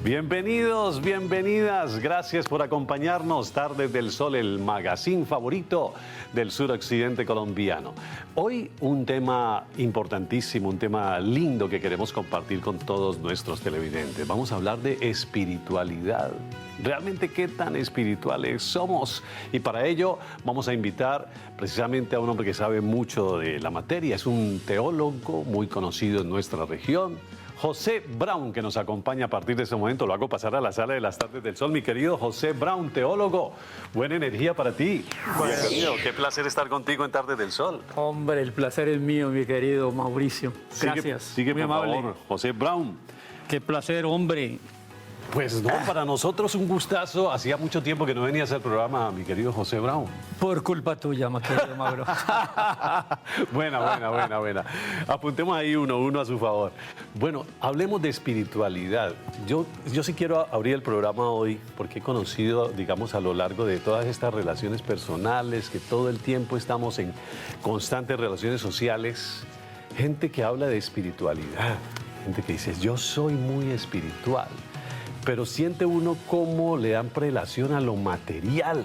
Bienvenidos, bienvenidas. Gracias por acompañarnos. Tardes del Sol, el magazine favorito del suroccidente colombiano. Hoy un tema importantísimo, un tema lindo que queremos compartir con todos nuestros televidentes. Vamos a hablar de espiritualidad. ¿Realmente qué tan espirituales somos? Y para ello vamos a invitar precisamente a un hombre que sabe mucho de la materia. Es un teólogo muy conocido en nuestra región, José Brown, que nos acompaña a partir de ese momento. Lo hago pasar a la sala de las Tardes del Sol. Mi querido José Brown, teólogo, buena energía para ti. Bienvenido, qué placer estar contigo en Tardes del Sol. Hombre, el placer es mío, mi querido Mauricio. Gracias. Sigue muy por amable. favor, José Brown. Qué placer, hombre. Pues no, para nosotros un gustazo. Hacía mucho tiempo que no venías al programa, mi querido José Brown. Por culpa tuya, mi querido Mauro. Buena. Apuntemos ahí uno a su favor. Bueno, hablemos de espiritualidad. Yo sí quiero abrir el programa hoy porque he conocido, digamos, a lo largo de todas estas relaciones personales, que todo el tiempo estamos en constantes relaciones sociales, gente que habla de espiritualidad, gente que dice, yo soy muy espiritual. Pero siente uno cómo le dan prelación a lo material.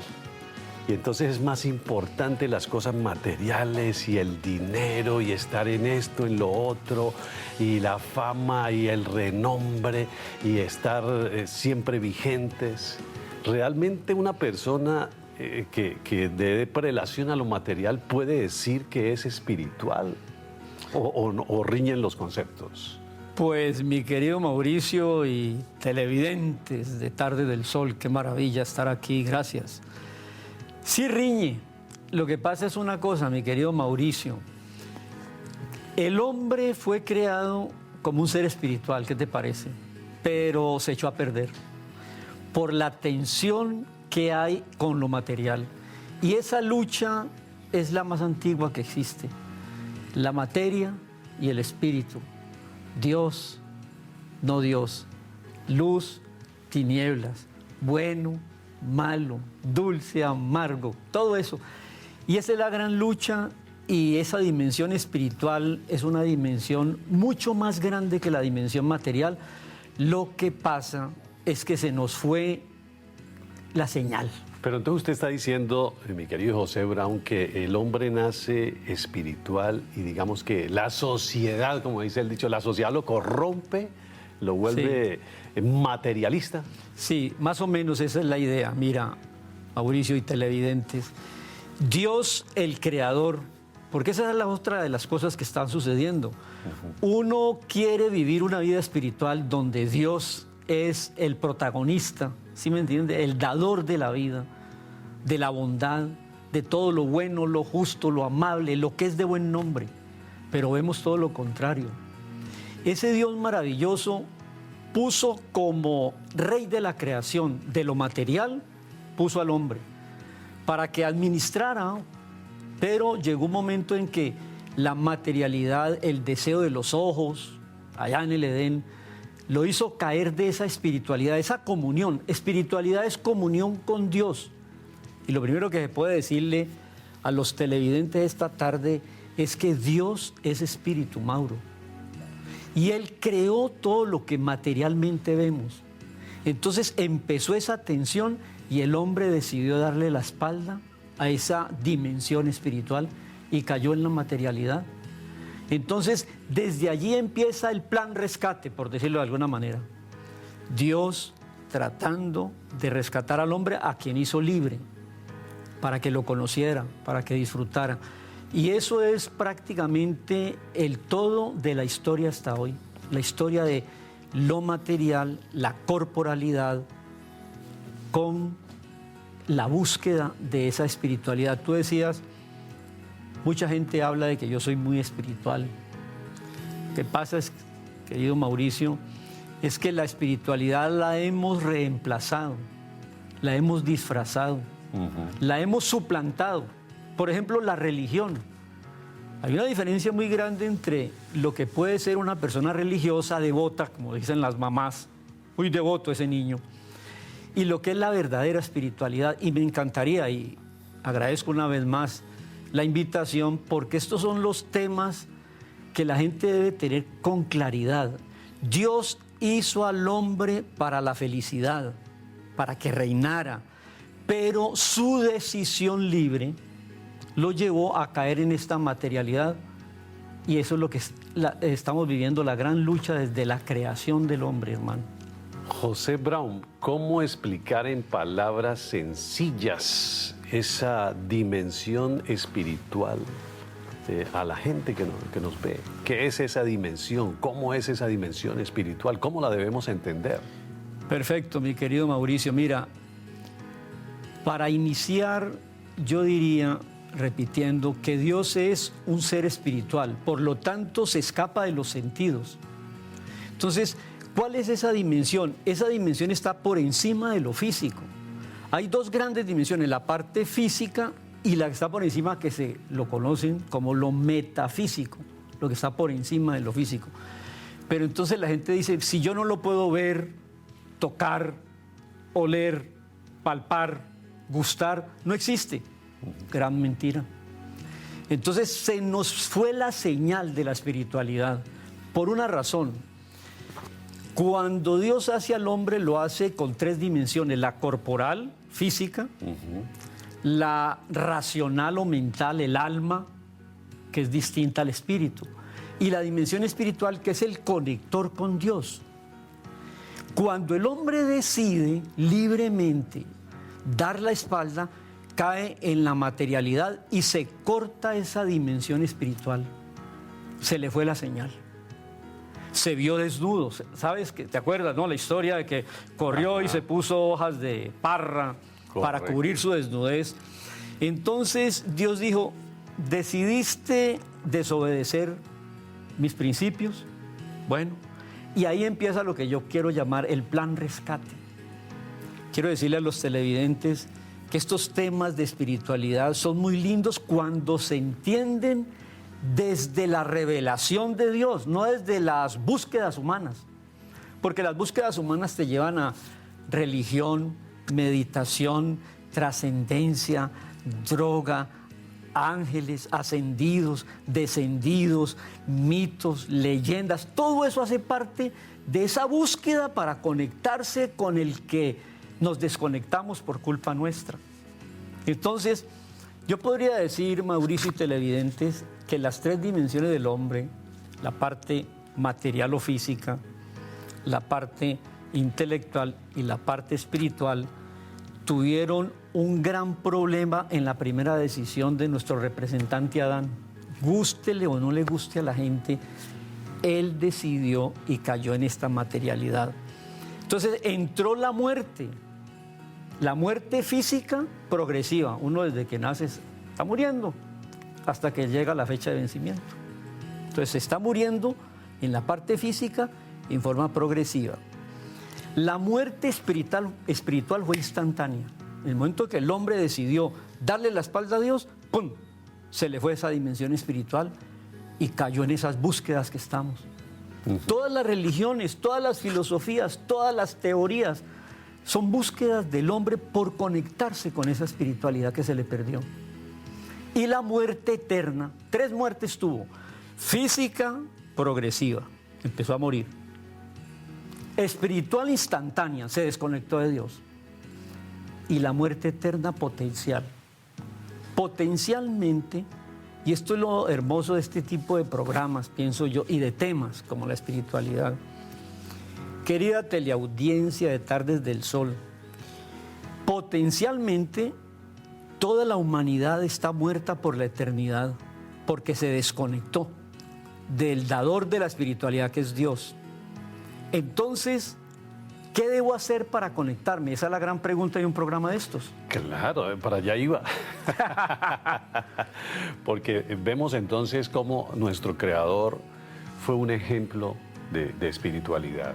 Y entonces es más importante las cosas materiales y el dinero y estar en esto, en lo otro, y la fama y el renombre y estar siempre vigentes. Realmente una persona que dé prelación a lo material puede decir que es espiritual o riñen los conceptos. Pues mi querido Mauricio y televidentes de Tarde del Sol, qué maravilla estar aquí, gracias. Sí riñe, lo que pasa es una cosa, mi querido Mauricio. El hombre fue creado como un ser espiritual, ¿qué te parece? Pero se echó a perder por la tensión que hay con lo material. Y esa lucha es la más antigua que existe, la materia y el espíritu. Dios, no Dios, luz, tinieblas, bueno, malo, dulce, amargo, todo eso. Y esa es la gran lucha y esa dimensión espiritual es una dimensión mucho más grande que la dimensión material. Lo que pasa es que se nos fue la señal. Pero entonces usted está diciendo, mi querido José Brown, que el hombre nace espiritual y digamos que la sociedad, como dice el dicho, la sociedad lo corrompe, lo vuelve materialista. Sí, más o menos esa es la idea. Mira, Mauricio y televidentes, Dios el creador, porque esa es la otra de las cosas que están sucediendo. Uno quiere vivir una vida espiritual donde Dios es el protagonista, ¿sí me entiende? El dador de la vida, de la bondad, de todo lo bueno, lo justo, lo amable, lo que es de buen nombre. Pero vemos todo lo contrario. Ese Dios maravilloso puso como rey de la creación, de lo material, puso al hombre para que administrara, pero llegó un momento en que la materialidad, el deseo de los ojos, allá en el Edén, lo hizo caer de esa espiritualidad, esa comunión. Espiritualidad es comunión con Dios. Y lo primero que se puede decirle a los televidentes esta tarde es que Dios es espíritu, Mauro. Y Él creó todo lo que materialmente vemos. Entonces empezó esa tensión y el hombre decidió darle la espalda a esa dimensión espiritual y cayó en la materialidad. Entonces, desde allí empieza el plan rescate, por decirlo de alguna manera. Dios tratando de rescatar al hombre a quien hizo libre, para que lo conociera, para que disfrutara. Y eso es prácticamente el todo de la historia hasta hoy. La historia de lo material, la corporalidad, con la búsqueda de esa espiritualidad. Tú decías, mucha gente habla de que yo soy muy espiritual. Lo que pasa es, querido Mauricio, es que la espiritualidad la hemos reemplazado, la hemos disfrazado, la hemos suplantado. Por ejemplo, la religión. Hay una diferencia muy grande entre lo que puede ser una persona religiosa, devota, como dicen las mamás, muy devoto ese niño, y lo que es la verdadera espiritualidad. Y me encantaría, y agradezco una vez más la invitación, porque estos son los temas que la gente debe tener con claridad. Dios hizo al hombre para la felicidad, para que reinara, pero su decisión libre lo llevó a caer en esta materialidad, y eso es lo que estamos viviendo, la gran lucha desde la creación del hombre, hermano. José Brown, ¿cómo explicar en palabras sencillas esa dimensión espiritual a la gente que nos ve? ¿Qué es esa dimensión? ¿Cómo es esa dimensión espiritual? ¿Cómo la debemos entender? Perfecto, mi querido Mauricio. Mira, para iniciar, yo diría, repitiendo, que Dios es un ser espiritual, por lo tanto se escapa de los sentidos. Entonces, ¿cuál es esa dimensión? Esa dimensión está por encima de lo físico. Hay dos grandes dimensiones, la parte física y la que está por encima, que se lo conocen como lo metafísico, lo que está por encima de lo físico. Pero entonces la gente dice, si yo no lo puedo ver, tocar, oler, palpar, gustar, no existe. Gran mentira. Entonces se nos fue la señal de la espiritualidad por una razón. Cuando Dios hace al hombre, lo hace con tres dimensiones: la corporal, física, la racional o mental, el alma, que es distinta al espíritu, y la dimensión espiritual, que es el conector con Dios. Cuando el hombre decide libremente dar la espalda, cae en la materialidad y se corta esa dimensión espiritual. Se le fue la señal. Se vio desnudo. ¿Sabes? ¿Te acuerdas, no? La historia de que corrió y se puso hojas de parra para cubrir su desnudez. Entonces Dios dijo, ¿decidiste desobedecer mis principios? Bueno, y ahí empieza lo que yo quiero llamar el plan rescate. Quiero decirle a los televidentes que estos temas de espiritualidad son muy lindos cuando se entienden desde la revelación de Dios, no desde las búsquedas humanas. Porque las búsquedas humanas te llevan a religión, meditación, trascendencia, droga, ángeles, ascendidos, descendidos, mitos, leyendas. Todo eso hace parte de esa búsqueda para conectarse con el que nos desconectamos por culpa nuestra. Entonces, yo podría decir, Mauricio y televidentes, que las tres dimensiones del hombre, la parte material o física, la parte intelectual y la parte espiritual, tuvieron un gran problema en la primera decisión de nuestro representante Adán. Gústele o no le guste a la gente, él decidió y cayó en esta materialidad. Entonces entró la muerte física progresiva. Uno desde que nace está muriendo hasta que llega la fecha de vencimiento. Entonces se está muriendo en la parte física en forma progresiva. La muerte espiritual fue instantánea. En el momento que el hombre decidió darle la espalda a Dios, ¡pum!, se le fue esa dimensión espiritual y cayó en esas búsquedas que estamos. Todas las religiones, todas las filosofías, todas las teorías son búsquedas del hombre por conectarse con esa espiritualidad que se le perdió. Y la muerte eterna, 3 muertes tuvo: física progresiva, empezó a morir; espiritual instantánea, se desconectó de Dios; y la muerte eterna potencial. Potencialmente, y esto es lo hermoso de este tipo de programas, pienso yo, y de temas como la espiritualidad. Querida teleaudiencia de Tardes del Sol, potencialmente toda la humanidad está muerta por la eternidad, porque se desconectó del dador de la espiritualidad, que es Dios. Entonces, ¿qué debo hacer para conectarme? Esa es la gran pregunta de un programa de estos. Claro, para allá iba. Porque vemos entonces cómo nuestro Creador fue un ejemplo de espiritualidad,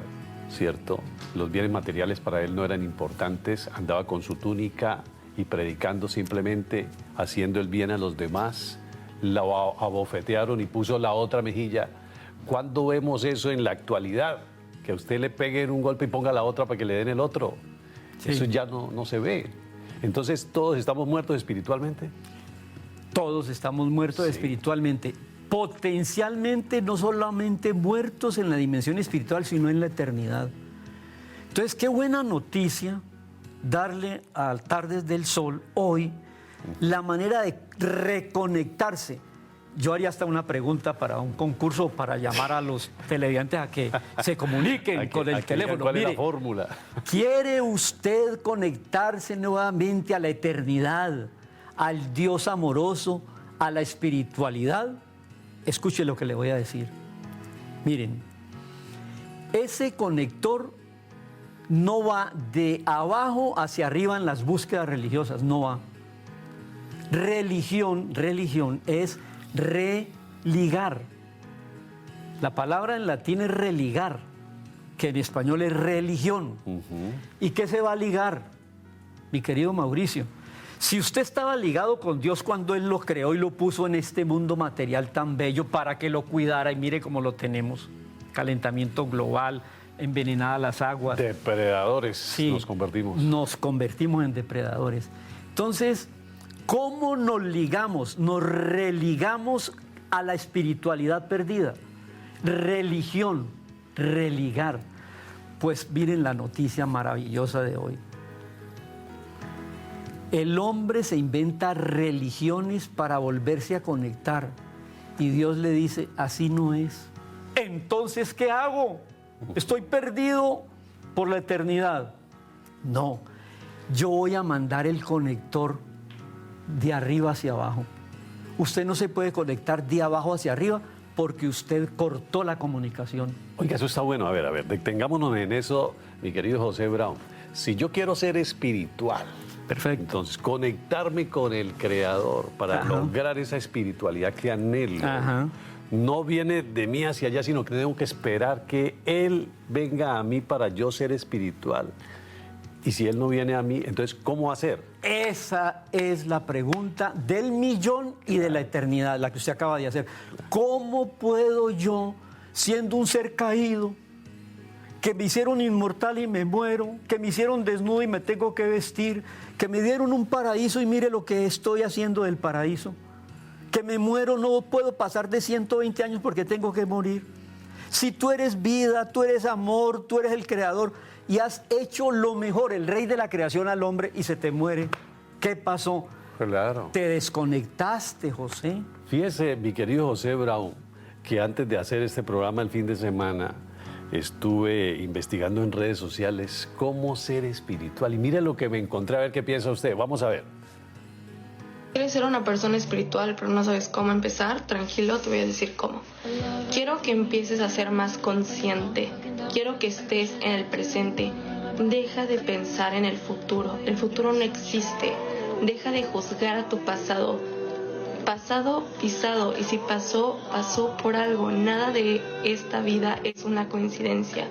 ¿cierto? Los bienes materiales para él no eran importantes, andaba con su túnica y predicando simplemente, haciendo el bien a los demás. La abofetearon y puso la otra mejilla. ¿Cuándo vemos eso en la actualidad? Que a usted le peguen un golpe y ponga la otra para que le den el otro. Sí. Eso ya no se ve. Entonces, ¿todos estamos muertos espiritualmente? Todos estamos muertos espiritualmente. potencialmente no solamente muertos en la dimensión espiritual, sino en la eternidad. Entonces, qué buena noticia darle al Tardes del Sol hoy la manera de reconectarse. Yo haría hasta una pregunta para un concurso para llamar a los televidentes a que se comuniquen con el teléfono. ¿Cuál es Mire, la fórmula? ¿quiere usted conectarse nuevamente a la eternidad, al Dios amoroso, a la espiritualidad? Escuche lo que le voy a decir. Miren, ese conector no va de abajo hacia arriba en las búsquedas religiosas, no va. Religión es religar. La palabra en latín es religar, que en español es religión. ¿Y qué se va a ligar, mi querido Mauricio? Si usted estaba ligado con Dios cuando Él lo creó y lo puso en este mundo material tan bello para que lo cuidara, y mire cómo lo tenemos, calentamiento global, envenenadas las aguas. Depredadores Sí, nos convertimos. Nos convertimos en depredadores. Entonces, ¿cómo nos ligamos? Nos religamos a la espiritualidad perdida. Religión, religar. Pues miren la noticia maravillosa de hoy. El hombre se inventa religiones para volverse a conectar. Y Dios le dice, así no es. Entonces, ¿qué hago? Estoy perdido por la eternidad. No, yo voy a mandar el conector de arriba hacia abajo. Usted no se puede conectar de abajo hacia arriba porque usted cortó la comunicación. Oiga, eso está bueno. A ver, detengámonos en eso, mi querido José Brown. Si yo quiero ser espiritual, Perfecto. entonces conectarme con el Creador para lograr esa espiritualidad que anhelo, no viene de mí hacia allá, sino que tengo que esperar que Él venga a mí para yo ser espiritual. Y si Él no viene a mí, entonces, ¿cómo hacer? Esa es la pregunta del millón y de la eternidad, la que usted acaba de hacer. ¿Cómo puedo yo, siendo un ser caído, que me hicieron inmortal y me muero, que me hicieron desnudo y me tengo que vestir, que me dieron un paraíso y mire lo que estoy haciendo del paraíso, que me muero, no puedo pasar de 120 años porque tengo que morir? Si tú eres vida, tú eres amor, tú eres el creador y has hecho lo mejor, el rey de la creación al hombre, y se te muere, ¿qué pasó? Claro. Te desconectaste, José. Fíjese, mi querido José Brown, que antes de hacer este programa el fin de semana, estuve investigando en redes sociales cómo ser espiritual. Y mire lo que me encontré, a ver qué piensa usted. Vamos a ver. ¿Quieres ser una persona espiritual pero no sabes cómo empezar? Tranquilo, te voy a decir cómo. Quiero que empieces a ser más consciente. Quiero que estés en el presente. Deja de pensar en el futuro. El futuro no existe. Deja de juzgar a tu pasado. Pasado pisado, y si pasó, pasó por algo. Nada de esta vida es una coincidencia.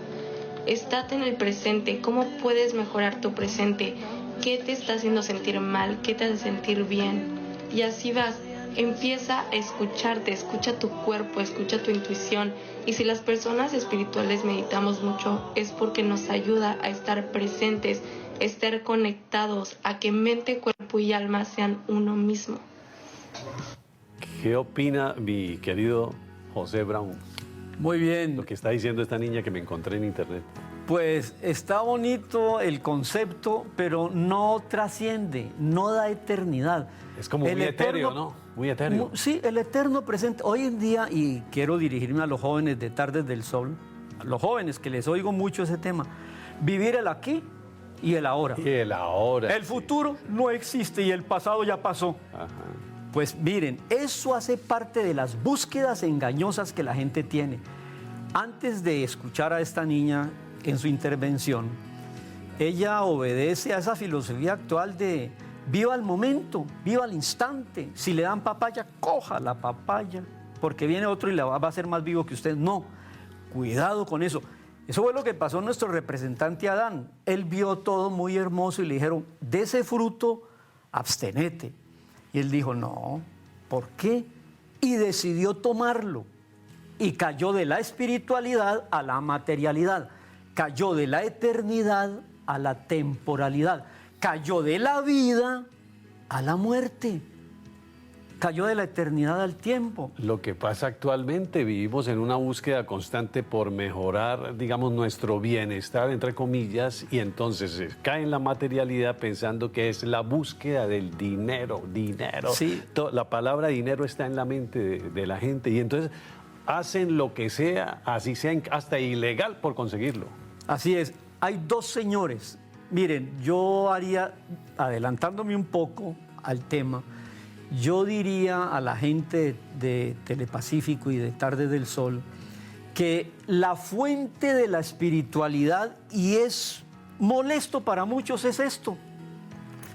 Estate en el presente. ¿Cómo puedes mejorar tu presente? ¿Qué te está haciendo sentir mal? ¿Qué te hace sentir bien? Y así vas. Empieza a escucharte, escucha tu cuerpo, escucha tu intuición. Y si las personas espirituales meditamos mucho, es porque nos ayuda a estar presentes, estar conectados, a que mente, cuerpo y alma sean uno mismo. ¿Qué opina mi querido José Brown? Muy bien. Lo que está diciendo esta niña que me encontré en internet. Pues está bonito el concepto, pero no trasciende, no da eternidad. Es como muy etéreo, ¿no? Muy etéreo. Sí, el eterno presente. Hoy en día, y quiero dirigirme a los jóvenes de Tardes del Sol, a los jóvenes que les oigo mucho ese tema, vivir el aquí y el ahora. Y el ahora. El futuro no existe y el pasado ya pasó. Ajá. Pues miren, eso hace parte de las búsquedas engañosas que la gente tiene. Antes de escuchar a esta niña en su intervención, ella obedece a esa filosofía actual de viva el momento, viva el instante. Si le dan papaya, coja la papaya, porque viene otro y la va a hacer más vivo que usted. No, cuidado con eso. Eso fue lo que pasó a nuestro representante Adán. Él vio todo muy hermoso y le dijeron, de ese fruto, abstenete. Y él dijo, no, ¿por qué? Y decidió tomarlo. Y cayó de la espiritualidad a la materialidad. Cayó de la eternidad a la temporalidad. Cayó de la vida a la muerte. cayó de la eternidad al tiempo. Lo que pasa actualmente, vivimos en una búsqueda constante por mejorar, digamos, nuestro bienestar, entre comillas, y entonces se cae en la materialidad pensando que es la búsqueda del dinero, dinero. Sí. La palabra dinero está en la mente de la gente y entonces hacen lo que sea, así sea hasta ilegal por conseguirlo. Así es. Hay dos señores. Miren, yo haría, adelantándome un poco al tema, yo diría a la gente de Telepacífico y de Tarde del Sol que la fuente de la espiritualidad, y es molesto para muchos, es esto.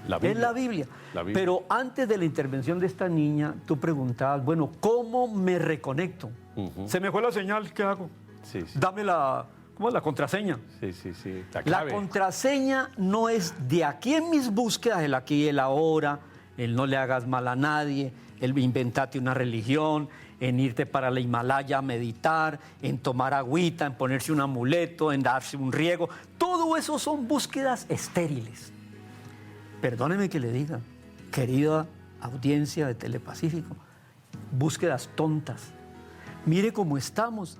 Es la Biblia. La Biblia. Pero antes de la intervención de esta niña, tú preguntabas, bueno, ¿cómo me reconecto? Se me fue la señal, ¿qué hago? Sí, sí. Dame ¿cómo es la contraseña? Sí, sí, sí. La La clave. contraseña no es de aquí en mis búsquedas, el aquí y el ahora, el no le hagas mal a nadie, el inventarte una religión, en irte para la Himalaya a meditar, en tomar agüita, en ponerse un amuleto, en darse un riego. Todo eso son búsquedas estériles. Perdóneme que le diga, querida audiencia de Telepacífico, búsquedas tontas. Mire cómo estamos.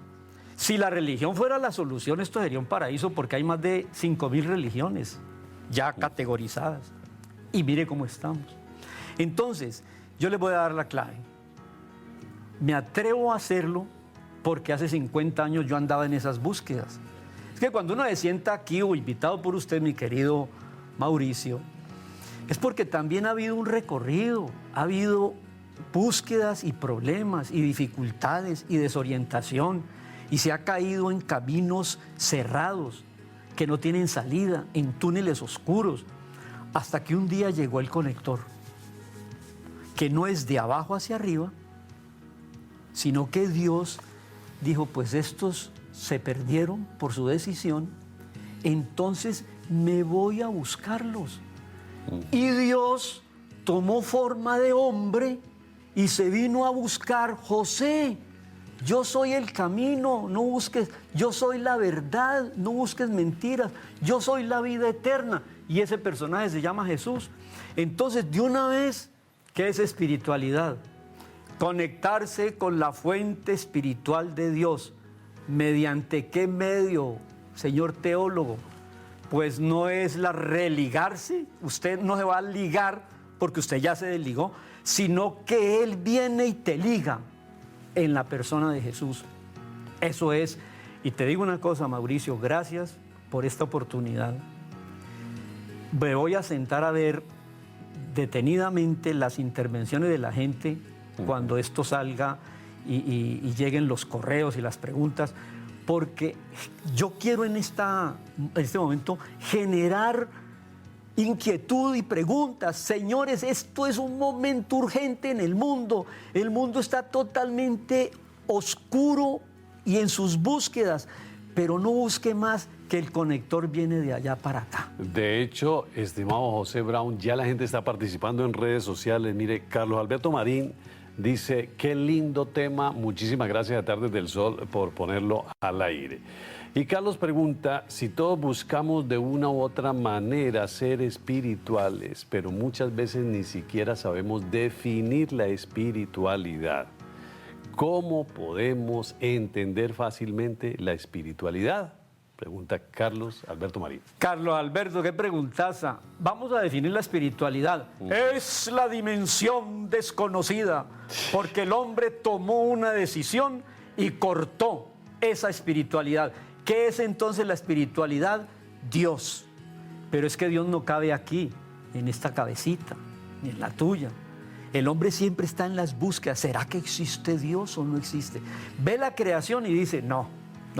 Si la religión fuera la solución, esto sería un paraíso porque hay más de 5.000 religiones ya categorizadas. Y mire cómo estamos. Entonces, yo les voy a dar la clave. Me atrevo a hacerlo porque hace 50 años yo andaba en esas búsquedas. Es que cuando uno se sienta aquí o invitado por usted, mi querido Mauricio, es porque también ha habido un recorrido, ha habido búsquedas y problemas y dificultades y desorientación, y se ha caído en caminos cerrados que no tienen salida, en túneles oscuros, hasta que un día llegó el conector, que no es de abajo hacia arriba, sino que Dios dijo, pues estos se perdieron por su decisión, entonces me voy a buscarlos. Y Dios tomó forma de hombre y se vino a buscar. José, yo soy el camino, no busques, yo soy la verdad, no busques mentiras, yo soy la vida eterna. Y ese personaje se llama Jesús. Entonces, de una vez, ¿qué es espiritualidad? Conectarse con la fuente espiritual de Dios. ¿Mediante qué medio, señor teólogo? Pues no es la religarse, usted no se va a ligar porque usted ya se desligó, sino que Él viene y te liga en la persona de Jesús. Eso es. Y te digo una cosa, Mauricio, gracias por esta oportunidad. Me voy a sentar a ver detenidamente las intervenciones de la gente cuando esto salga y lleguen los correos y las preguntas, porque yo quiero en este momento generar inquietud y preguntas. Señores, esto es un momento urgente en el mundo. El mundo está totalmente oscuro y en sus búsquedas, pero no busque más, que el conector viene de allá para acá. De hecho, estimado José Brown, ya la gente está participando en redes sociales. Mire, Carlos Alberto Marín dice, qué lindo tema, muchísimas gracias a Tardes del Sol por ponerlo al aire. Y Carlos pregunta si todos buscamos de una u otra manera ser espirituales, pero muchas veces ni siquiera sabemos definir la espiritualidad. ¿Cómo podemos entender fácilmente la espiritualidad? Pregunta Carlos Alberto Marín. Carlos Alberto, qué preguntaza. Vamos a definir la espiritualidad. Es la dimensión desconocida, porque el hombre tomó una decisión y cortó esa espiritualidad. ¿Qué es entonces la espiritualidad? Dios. Pero es que Dios no cabe aquí, en esta cabecita, ni en la tuya. El hombre siempre está en las búsquedas. ¿Será que existe Dios o no existe? Ve la creación y dice, no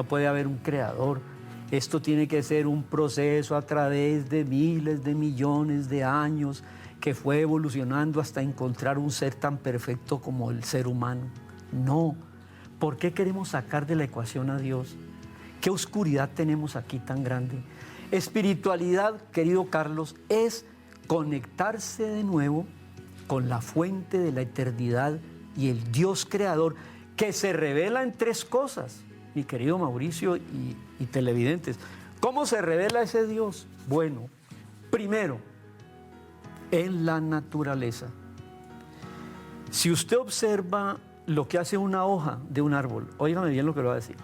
puede haber un creador. Esto tiene que ser un proceso a través de miles de millones de años que fue evolucionando hasta encontrar un ser tan perfecto como el ser humano. No. ¿Por qué queremos sacar de la ecuación a Dios? ¿Qué oscuridad tenemos aquí tan grande? Espiritualidad, querido Carlos, es conectarse de nuevo con la fuente de la eternidad y el Dios creador, que se revela en tres cosas, mi querido Mauricio y televidentes. ¿Cómo se revela ese Dios? Bueno, primero, en la naturaleza. Si usted observa lo que hace una hoja de un árbol, óigame bien lo que le voy a decir.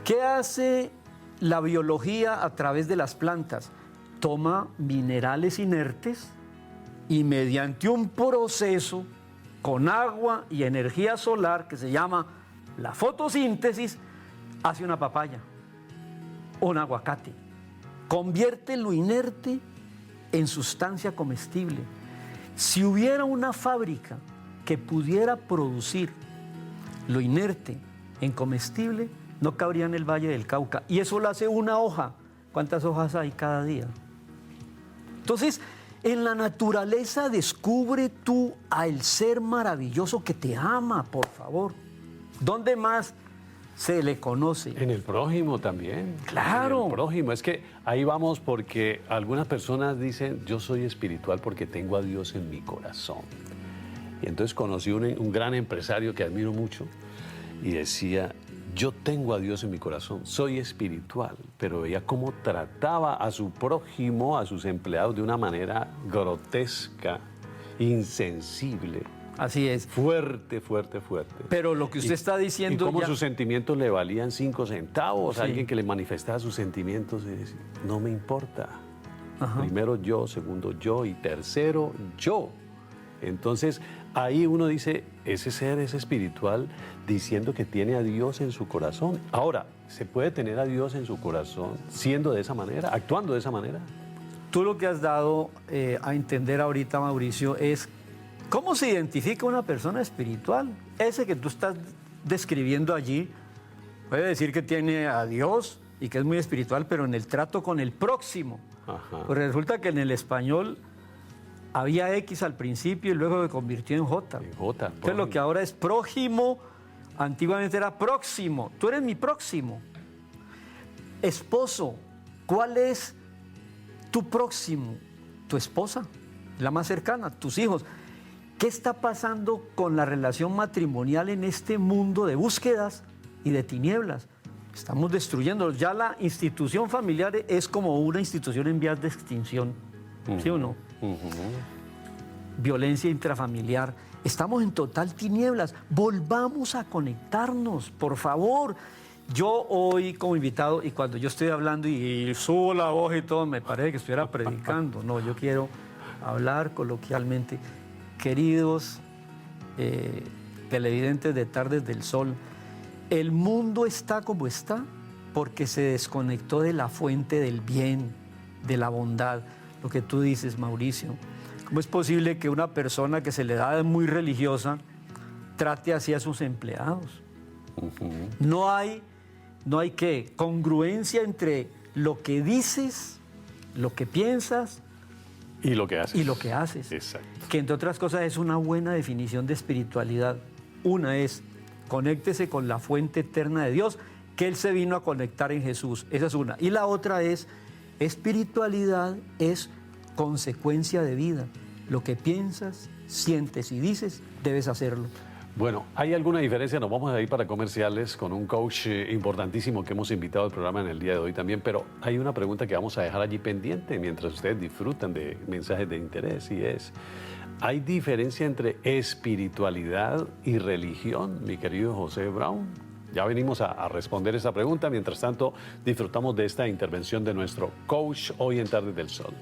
¿Qué hace la biología a través de las plantas? Toma minerales inertes y mediante un proceso con agua y energía solar que se llama la fotosíntesis, hace una papaya, un aguacate. Convierte lo inerte en sustancia comestible. Si hubiera una fábrica que pudiera producir lo inerte en comestible, no cabría en el Valle del Cauca. Y eso lo hace una hoja. ¿Cuántas hojas hay cada día? Entonces, en la naturaleza descubre tú al ser maravilloso que te ama, por favor. ¿Dónde más se le conoce? En el prójimo también. Claro. En el prójimo. Es que ahí vamos porque algunas personas dicen, yo soy espiritual porque tengo a Dios en mi corazón. Y entonces conocí un gran empresario que admiro mucho y decía, yo tengo a Dios en mi corazón, soy espiritual, pero veía cómo trataba a su prójimo, a sus empleados de una manera grotesca, insensible. Así es. Fuerte, fuerte, fuerte. Pero lo que usted está diciendo y cómo ya... sus sentimientos le valían 5 centavos. Sí. Alguien que le manifestaba sus sentimientos y decía, no me importa. Ajá. Primero yo, segundo yo y tercero yo. Entonces, ahí uno dice, ese ser es espiritual diciendo que tiene a Dios en su corazón. Ahora, ¿se puede tener a Dios en su corazón siendo de esa manera, actuando de esa manera? Tú lo que has dado a entender ahorita, Mauricio, es cómo se identifica una persona espiritual. Ese que tú estás describiendo allí puede decir que tiene a Dios y que es muy espiritual, pero en el trato con el próximo. Ajá. Pues resulta que en el español había X al principio y luego se convirtió en J. En J. Entonces lo que ahora es prójimo, antiguamente era próximo. Tú eres mi próximo. Esposo, ¿cuál es tu próximo? Tu esposa, la más cercana, tus hijos. ¿Qué está pasando con la relación matrimonial en este mundo de búsquedas y de tinieblas? Estamos destruyendo. Ya la institución familiar es como una institución en vías de extinción. ¿Sí o no? Violencia intrafamiliar. Estamos en total tinieblas. Volvamos a conectarnos, por favor. Yo hoy como invitado, y cuando yo estoy hablando y subo la voz y todo, me parece que estuviera predicando. No, yo quiero hablar coloquialmente. Queridos televidentes de Tardes del Sol, el mundo está como está porque se desconectó de la fuente del bien, de la bondad. Lo que tú dices, Mauricio. ¿Cómo es posible que una persona que se le da de muy religiosa trate así a sus empleados? No hay ¿qué? Congruencia entre lo que dices, lo que piensas y lo que haces. y lo que haces. Exacto. Que entre otras cosas es una buena definición de espiritualidad. Una es, conéctese con la fuente eterna de Dios, que Él se vino a conectar en Jesús. Esa es una. Y la otra es, espiritualidad es consecuencia de vida. Lo que piensas, sientes y dices, debes hacerlo. Bueno, ¿hay alguna diferencia? Nos vamos a ir para comerciales con un coach importantísimo que hemos invitado al programa en el día de hoy también, pero hay una pregunta que vamos a dejar allí pendiente mientras ustedes disfrutan de mensajes de interés y es, ¿hay diferencia entre espiritualidad y religión, mi querido José Brown? Ya venimos a responder esa pregunta, mientras tanto disfrutamos de esta intervención de nuestro coach hoy en Tardes del Sol.